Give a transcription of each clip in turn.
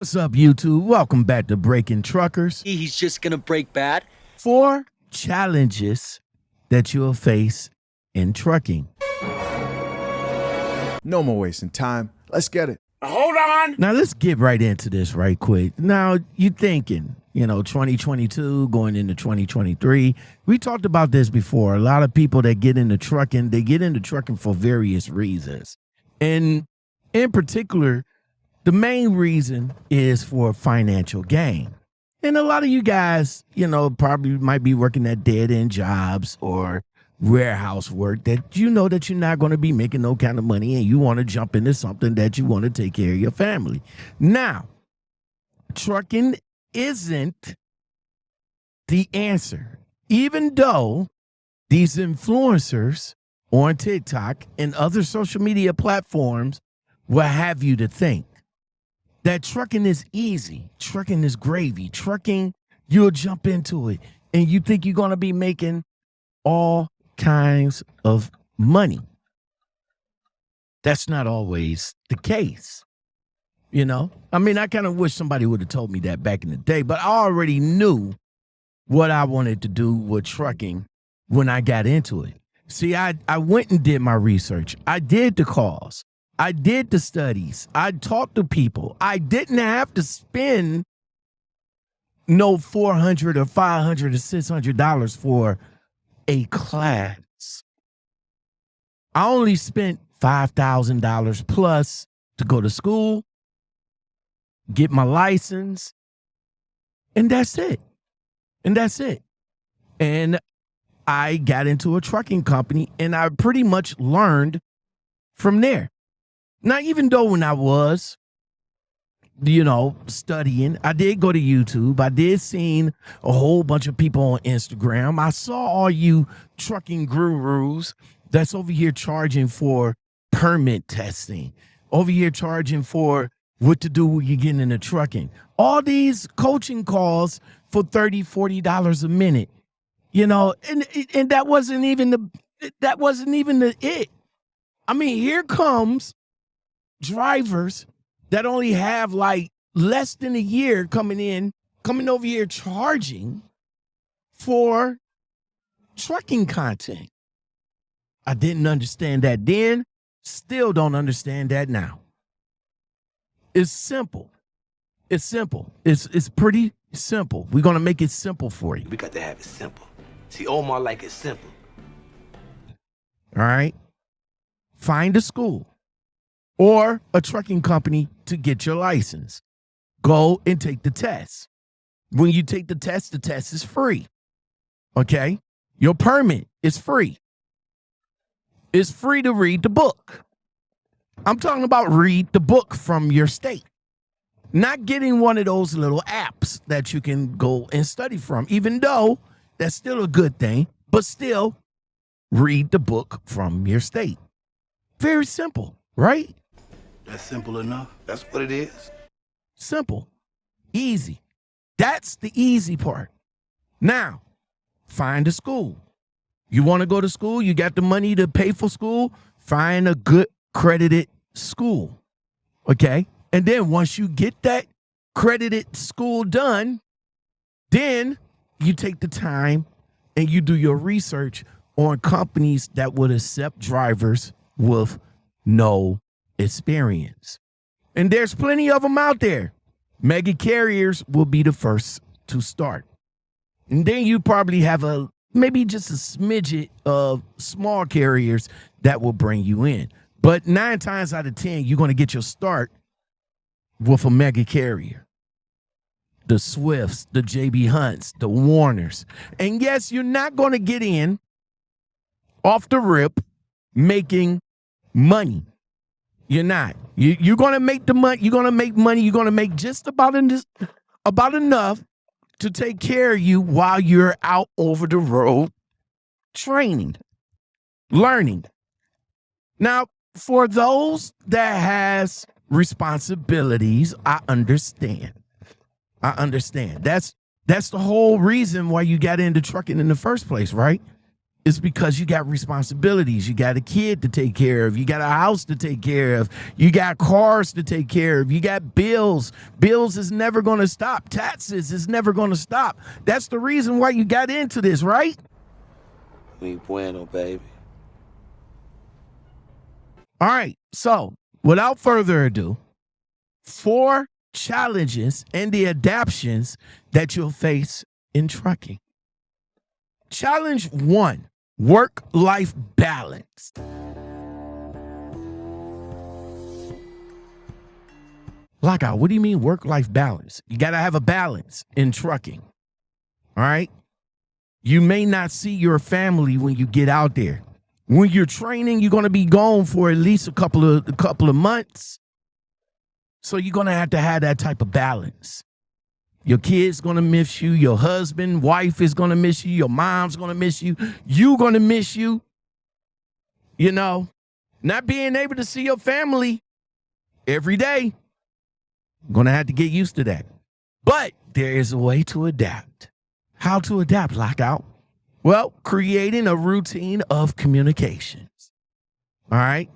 What's up, YouTube? Welcome back to Breaking Truckers. He's just gonna break bad. 4 challenges that you'll face in trucking. No more wasting time. Let's get it. Hold on. Now, let's get right into this right quick. Now, you're thinking, 2022 going into 2023. We talked about this before. A lot of people that get into trucking, they get into trucking for various reasons. And in particular, the main reason is for financial gain. And a lot of you guys, probably might be working at dead-end jobs or warehouse work that you know that you're not going to be making no kind of money, and you want to jump into something that you want to take care of your family. Now, trucking isn't the answer, even though these influencers on TikTok and other social media platforms will have you to think that trucking is easy, trucking is gravy, trucking, you'll jump into it, and you think you're going to be making all kinds of money. That's not always the case. I kind of wish somebody would have told me that back in the day, but I already knew what I wanted to do with trucking when I got into it. See, I went and did my research. I did the calls. I did the studies. I talked to people. I didn't have to spend no $400 or $500 or $600 for a class. I only spent $5,000 plus to go to school, get my license, and that's it. And I got into a trucking company, and I pretty much learned from there. Now, even though when I was, studying, I did go to YouTube. I did see a whole bunch of people on Instagram. I saw all you trucking gurus that's over here charging for permit testing, over here charging for what to do when you get into trucking. All these coaching calls for $30, $40 a minute, and that wasn't even the it. I mean, here comes drivers that only have like less than a year coming over here charging for trucking content. I didn't understand that then, still don't understand that now. It's simple. It's pretty simple. We're going to make it simple for you. We got to have it simple. See, Omar like it simple. All right. Find a school or a trucking company to get your license. Go and take the test. When you take the test is free. Okay? Your permit is free. It's free to read the book. I'm talking about read the book from your state. Not getting one of those little apps that you can go and study from, even though that's still a good thing, but still read the book from your state. Very simple, right? That's simple enough. That's what it is. Simple. Easy. That's the easy part. Now, find a school. You want to go to school? You got the money to pay for school? Find a good credited school. Okay? And then once you get that credited school done, then you take the time and you do your research on companies that would accept drivers with no experience. And there's plenty of them out there. Mega carriers will be the first to start. And then you probably have maybe just a smidget of small carriers that will bring you in. But 9 times out of 10, you're going to get your start with a mega carrier. The Swifts, the JB Hunts, the Warners. And yes, you're not going to get in off the rip making money. You're not. You're going to make the money. You're going to make money. You're going to make just about enough to take care of you while you're out over the road training, learning. Now, for those that has responsibilities, I understand. That's the whole reason why you got into trucking in the first place, right? It's because you got responsibilities. You got a kid to take care of. You got a house to take care of. You got cars to take care of. You got bills. Bills is never going to stop. Taxes is never going to stop. That's the reason why you got into this, right? Muy bueno, baby. All right. So without further ado, 4 challenges and the adaptions that you'll face in trucking. Challenge 1, work-life balance. Lockout, what do you mean work-life balance? You got to have a balance in trucking, all right? You may not see your family when you get out there. When you're training, you're going to be gone for at least a couple of months. So you're going to have that type of balance. Your kid's going to miss you. Your husband, wife is going to miss you. Your mom's going to miss you. You're going to miss you. You know, not being able to see your family every day. Going to have to get used to that. But there is a way to adapt. How to adapt, Lockout? Well, creating a routine of communications. All right?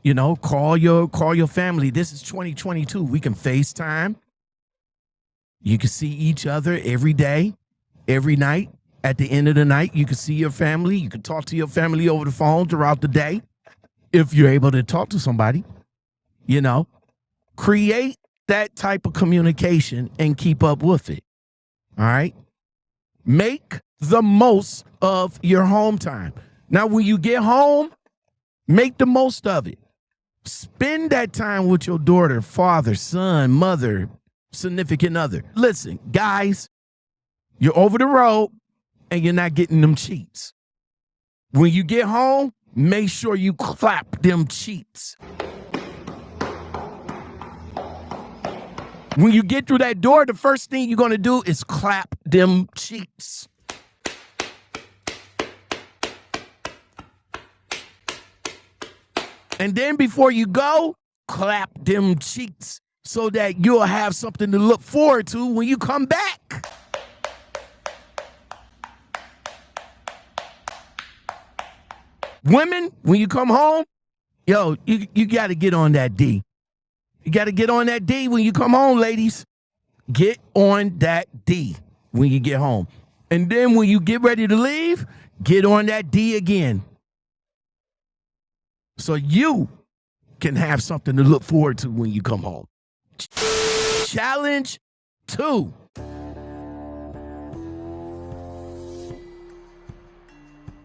You know, call your family. This is 2022. We can FaceTime. You can see each other every day, every night. At the end of the night, you can see your family. You can talk to your family over the phone throughout the day. If you're able to talk to somebody, you know, create that type of communication and keep up with it. All right. Make the most of your home time. Now, when you get home, make the most of it. Spend that time with your daughter, father, son, mother, significant other. Listen, guys, you're over the road and you're not getting them cheats. When you get home, make sure you clap them cheats. When you get through that door, the first thing you're going to do is clap them cheeks. And then before you go, clap them cheeks so that you'll have something to look forward to when you come back. Women, when you come home, yo, you got to get on that D. You got to get on that D when you come home, ladies. Get on that D when you get home. And then when you get ready to leave, get on that D again. So you can have something to look forward to when you come home. Challenge 2.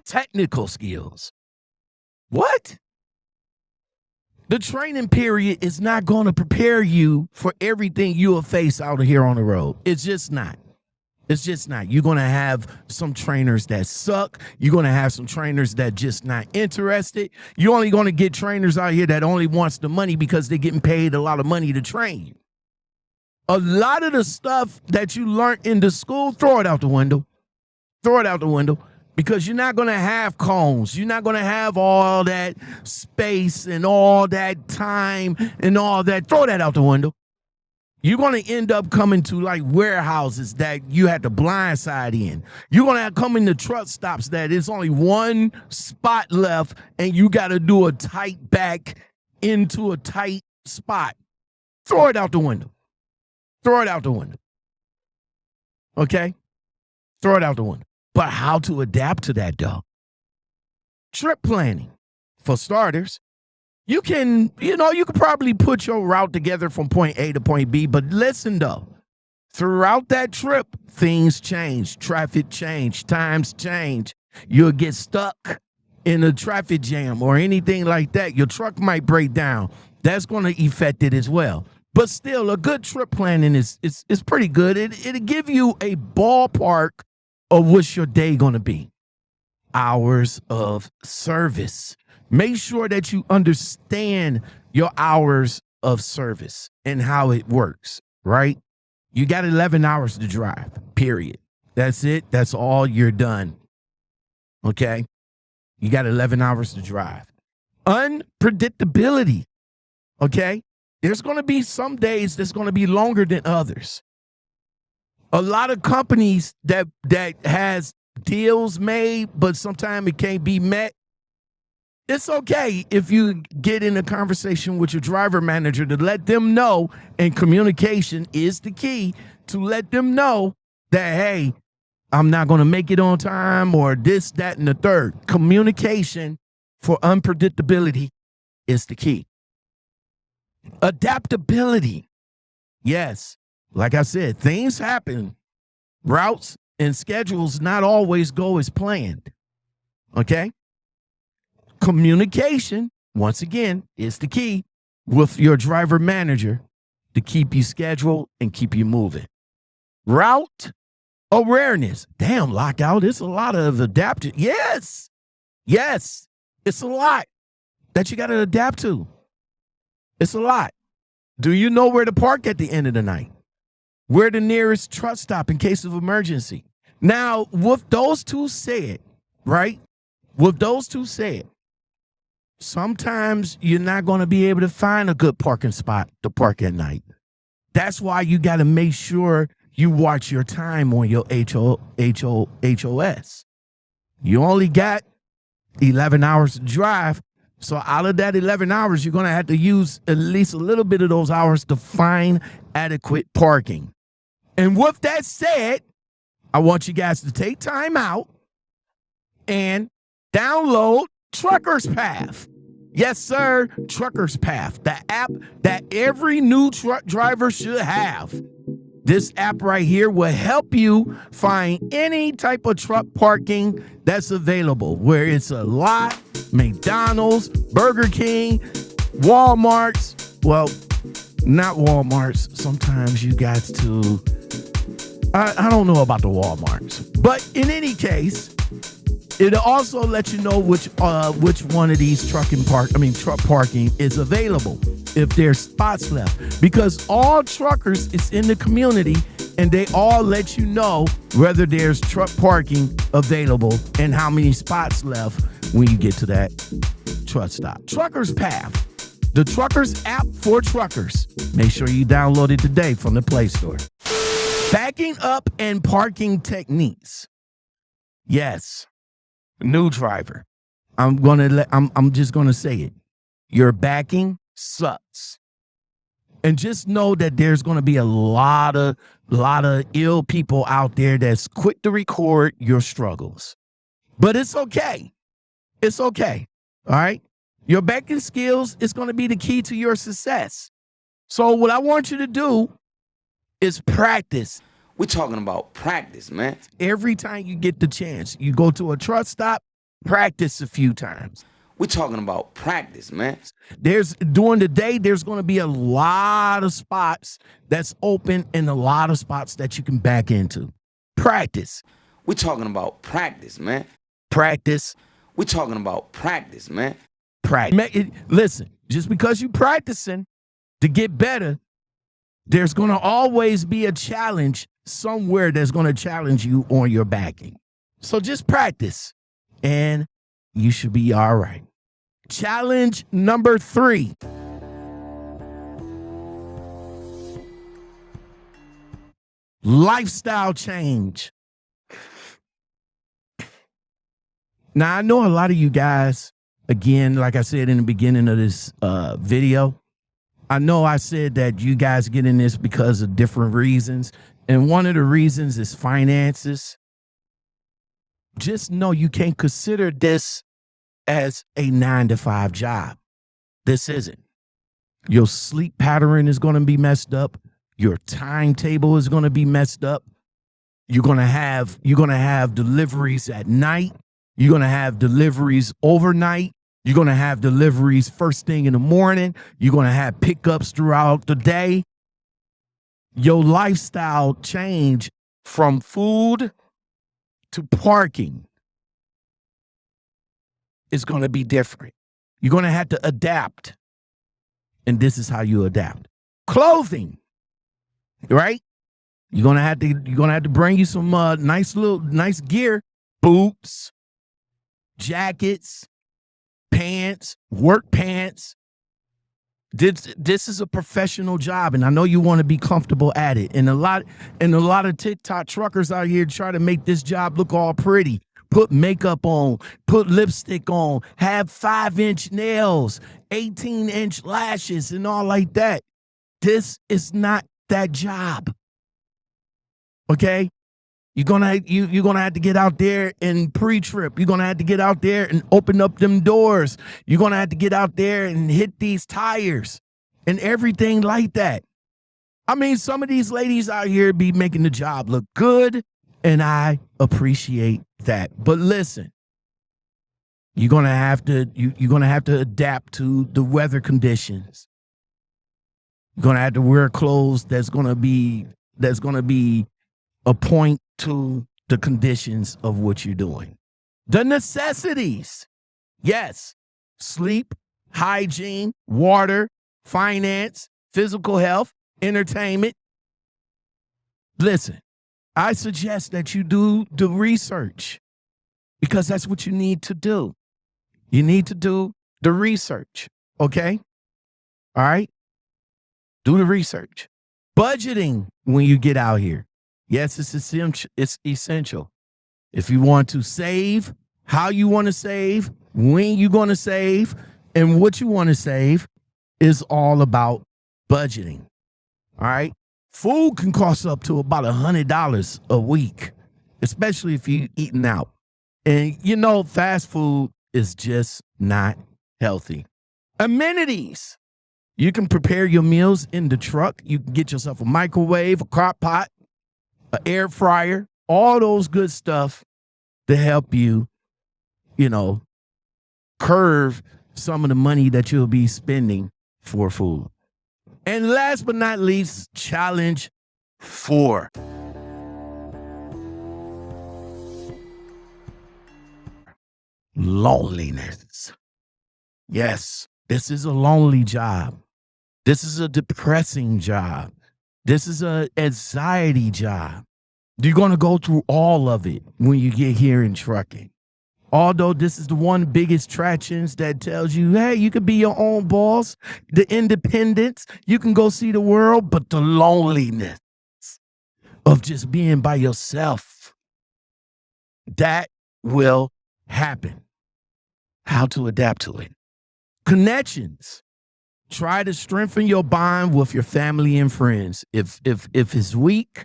Technical skills. What? The training period is not going to prepare you for everything you will face out here on the road. It's just not. It's just not. You're going to have some trainers that suck. You're going to have some trainers that just not interested. You're only going to get trainers out here that only wants the money because they're getting paid a lot of money to train you. A lot of the stuff that you learned in the school, throw it out the window. Throw it out the window. Because you're not going to have cones. You're not going to have all that space and all that time and all that. Throw that out the window. You're going to end up coming to like warehouses that you had to blindside in. You're going to come into truck stops that it's only one spot left and you got to do a tight back into a tight spot. Throw it out the window. Throw it out the window. Okay? Throw it out the window. But how to adapt to that, though? Trip planning. For starters, you can probably put your route together from point A to point B, but listen, though. Throughout that trip, things change. Traffic change. Times change. You'll get stuck in a traffic jam or anything like that. Your truck might break down. That's going to affect it as well. But still, a good trip planning is pretty good. It'll give you a ballpark of what's your day going to be. Hours of service. Make sure that you understand your hours of service and how it works, right? You got 11 hours to drive, period. That's it. That's all you're done. Okay? You got 11 hours to drive. Unpredictability. Okay? There's going to be some days that's going to be longer than others. A lot of companies that has deals made, but sometimes it can't be met. It's okay if you get in a conversation with your driver manager to let them know, and communication is the key, to let them know that, hey, I'm not going to make it on time, or this, that, and the third. Communication for unpredictability is the key. Adaptability. Yes, like I said, things happen. Routes and schedules not always go as planned. Okay? Communication, once again, is the key with your driver manager to keep you scheduled and keep you moving. Route awareness. Damn, Lockout, it's a lot of adaptive. Yes, it's a lot that you got to adapt to. It's a lot. Do you know where to park at the end of the night? Where the nearest truck stop in case of emergency? Now, with those two said, right? With those two said, sometimes you're not going to be able to find a good parking spot to park at night. That's why you got to make sure you watch your time on your HOS. You only got 11 hours to drive. So out of that 11 hours, you're going to have to use at least a little bit of those hours to find adequate parking. And with that said, I want you guys to take time out and download Trucker's Path. Yes, sir, Trucker's Path, the app that every new truck driver should have. This app right here will help you find any type of truck parking that's available, where it's a lot, McDonald's, Burger King, Walmart's. Well, not Walmart's. Sometimes you got to, I don't know about the Walmart's. But in any case, it'll also let you know which one of these truck parking is available, if there's spots left, because all truckers is in the community and they all let you know whether there's truck parking available and how many spots left when you get to that truck stop. Trucker's Path, the Truckers app for truckers. Make sure you download it today from the Play Store. Backing up and parking techniques. Yes, new driver. I'm just gonna say it. Your backing sucks. And just know that there's going to be a lot of ill people out there that's quick to record your struggles. But it's okay. It's okay. All right? Your backing skills is going to be the key to your success. So what I want you to do is practice. We're talking about practice, man. Every time you get the chance, you go to a truck stop, practice a few times. We're talking about practice, man. During the day, there's going to be a lot of spots that's open and a lot of spots that you can back into. Practice. We're talking about practice, man. Practice. We're talking about practice, man. Practice. Listen, just because you're practicing to get better, there's going to always be a challenge somewhere that's going to challenge you on your backing. So just practice and you should be all right. Challenge number 3. Lifestyle change. Now, I know a lot of you guys, again, like I said in the beginning of this video, I know I said that you guys get in this because of different reasons. And one of the reasons is finances. Just know you can't consider this as a 9-to-5 job. This isn't. Your sleep pattern is going to be messed up. Your timetable is going to be messed up. You're going to have deliveries at night. You're going to have deliveries overnight. You're going to have deliveries first thing in the morning. You're going to have pickups throughout the day. Your lifestyle change from food to parking is going to be different. You're going to have to adapt. And this is how you adapt. Clothing, right? You're going to have to bring you some nice gear, boots, jackets, pants, work pants. This is a professional job, and I know you want to be comfortable at it. And a lot of TikTok truckers out here try to make this job look all pretty. Put makeup on, put lipstick on, have 5-inch nails, 18-inch lashes, and all like that. This is not that job. Okay? You're gonna have to get out there and pre-trip. You're gonna have to get out there and open up them doors. You're gonna have to get out there and hit these tires and everything like that. I mean, some of these ladies out here be making the job look good, and I appreciate that. But listen, you're gonna have to adapt to the weather conditions. You're gonna have to wear clothes that's gonna be a point to the conditions of what you're doing. The necessities. Yes. Sleep, hygiene, water, finance, physical health, entertainment. Listen, I suggest that you do the research because that's what you need to do. You need to do the research, okay? All right? Do the research. Budgeting when you get out here. Yes, it's essential. If you want to save, how you want to save, when you're going to save, and what you want to save is all about budgeting. All right? Food can cost up to about $100 a week, especially if you're eating out. And you know, fast food is just not healthy. Amenities. You can prepare your meals in the truck. You can get yourself a microwave, a crock pot, an air fryer, all those good stuff to help you, curve some of the money that you'll be spending for food. And last but not least, challenge 4. Loneliness. Yes, this is a lonely job. This is a depressing job. This is an anxiety job. You're going to go through all of it when you get here in trucking. Although this is the one biggest attractions that tells you, hey, you can be your own boss, the independence, you can go see the world, but the loneliness of just being by yourself, that will happen. How to adapt to it. Connections. Try to strengthen your bond with your family and friends. If it's weak,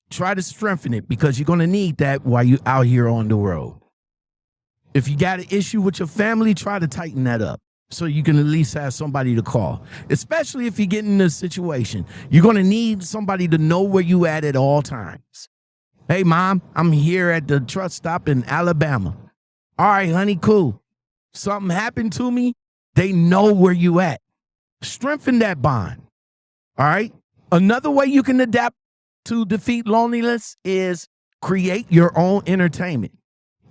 try to strengthen it because you're going to need that while you're out here on the road. If you got an issue with your family, try to tighten that up so you can at least have somebody to call, especially if you get in a situation. You're going to need somebody to know where you at all times. Hey, Mom, I'm here at the truck stop in Alabama. All right, honey, cool. Something happened to me, they know where you at. Strengthen that bond. All right? Another way you can adapt to defeat loneliness is create your own entertainment.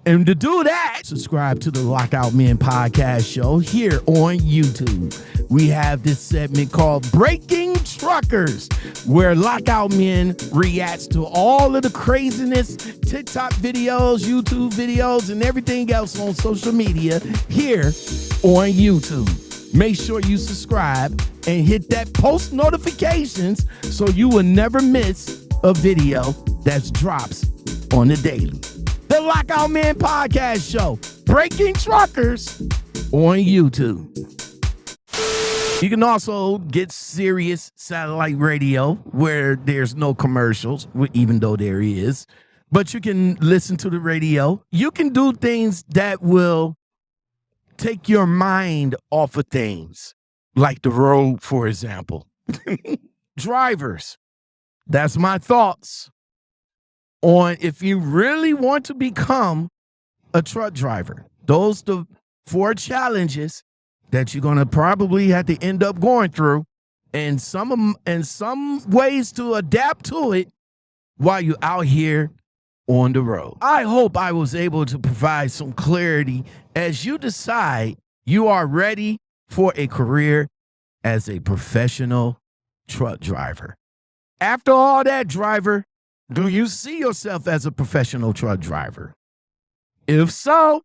And to do that, subscribe to the Lockoutmen podcast show here on YouTube. We have this segment called Breaking Truckers, where Lockoutmen reacts to all of the craziness, TikTok videos, YouTube videos, and everything else on social media here on YouTube. Make sure you subscribe and hit that post notifications so you will never miss a video that drops on the daily. The Lockoutmen podcast show, Breaking Truckers on YouTube. You can also get Sirius satellite radio where there's no commercials, even though there is. But you can listen to the radio. You can do things that will take your mind off of things, like the road, for example. Drivers, that's my thoughts on if you really want to become a truck driver. Those the 4 challenges that you're going to probably have to end up going through, and some ways to adapt to it while you're out here on the road. I hope I was able to provide some clarity as you decide you are ready for a career as a professional truck driver. After all that, driver, do you see yourself as a professional truck driver? If so,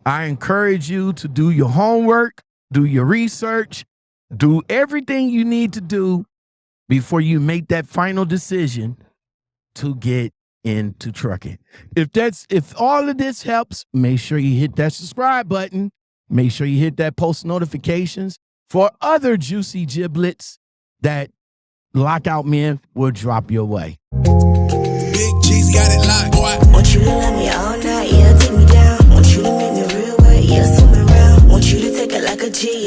I encourage you to do your homework, do your research, Do everything you need to do before you make that final decision to get into trucking. If all of this helps, make sure you hit that subscribe button. Make sure you hit that post notifications for other juicy giblets that Lockoutmen will drop your way. Big G's got it locked, boy. Want you to love me all night, yeah, take me down. Want you to make me real wet, yeah, swim around. Want you to take it like a G,